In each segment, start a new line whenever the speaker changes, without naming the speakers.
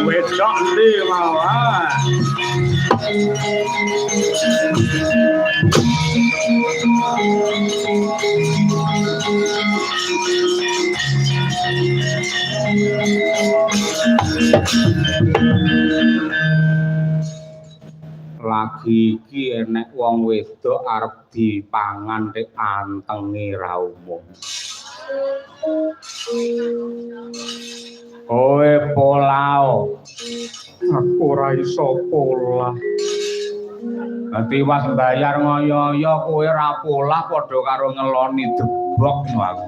Wedok ndi mawon. Lagi iki enek wong wedok arep dipangan nek antenge ra umum. Kowe polao. Aku ora iso polah. Dadi was bayar ngoyo-oyo kowe ra polah padha karo ngeloni debok no aku.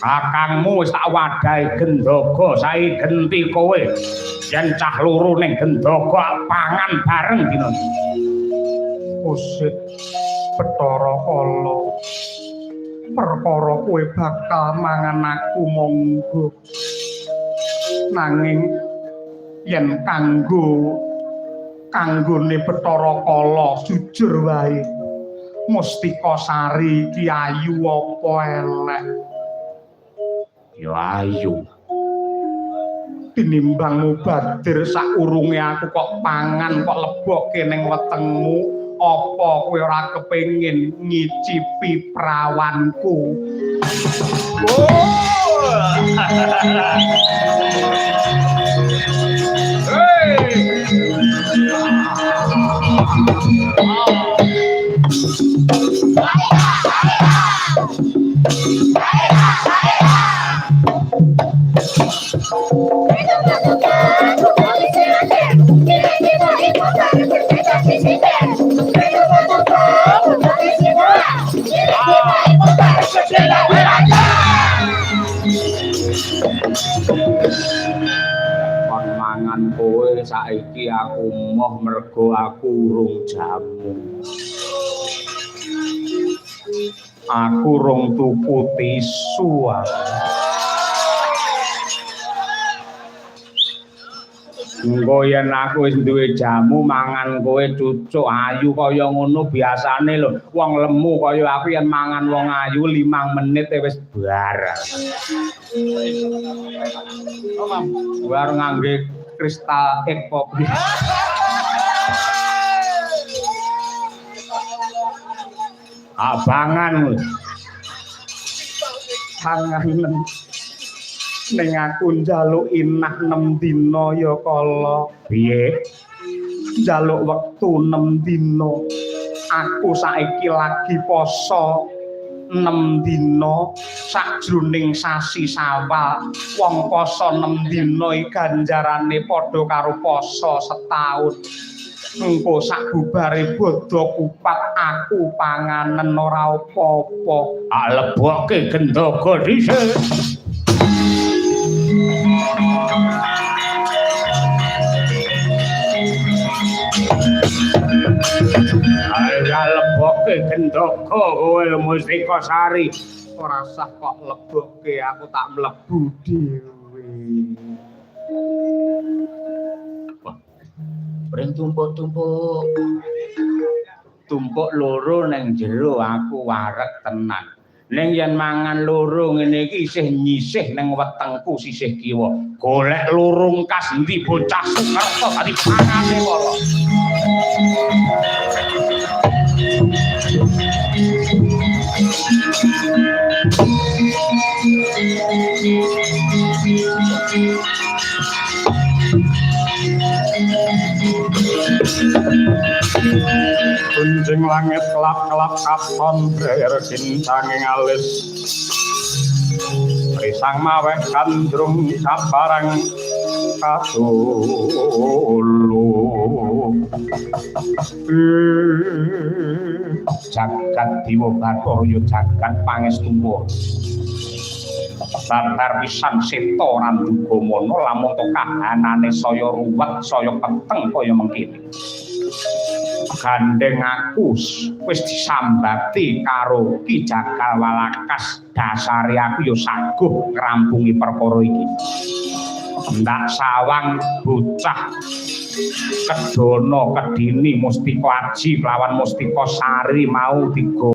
Kakangmu wis tak wadahi gendaga saiki genti kowe. Yen cah loro ning gendaga pangan bareng dina. Usit Bathara Kala. Perkara kowe bakal mangan aku monggo. Nanging yen kanggone Bathara Kala jujur wae. Mustika Sari iki ayu apa elek? Ya ayu. Tinimbang mubadir sakurunge aku kok pangan kok lebokke ning wetengmu, apa kowe ora kepengin ngicipi prawanku? Kon mangan kowe saiki aku moh mergo aku urung jamu. Aku rong tuku tisu. Engko yen aku wis duwe jamu mangan kowe cucuk ayu kaya ngono biasane lho. Wong lemu kaya aku yen mangan wong ayu 5 menit wis bar. Oh, Mam. Bar ngangge kristal ek kopi. Abangan. Panganen. Ning aku njaluk inah 6 dina ya Kala. Piye? Njaluk wektu 6 dina. Aku saiki lagi poso 6 dina sajroning sasi Sawal. Wong poso 6 dina iki ganjarane padha karo poso setahun. Engko sak bubare bodho kupat aku panganen ora apa-apa. Ah lebokke gendaga dhisik. Ayo lebokke gendaga kowe Mustika Sari. Ora usah kok lebokke, aku tak mlebu dhewe. Bring tumpuk-tumpuk. Tumpuk loro ning jero aku wareg tenan. Ning yen mangan loro ngene iki isih nyisih ning wetengku sisih kiwa. Golek lurung kas endi bocah Sukerto dadi pangane kala. Kunjing langit kelap-kelap katon ber bintanging alis. Risang maweh kandrung sabarang katulu. Jagat Dewa Bathara jagat pangestuwa. Babar pisan seta Randugamana lamun to kahanane saya ruwet saya peteng kaya mengkene. Gandeng aku wis disambati karo Ki Jagal Walakas, dasare aku ya saguh ngrampungi perkara iki. Ndak sawang bocah Kedana Kedini Mustika Aji lawan Mustika Sari mau digo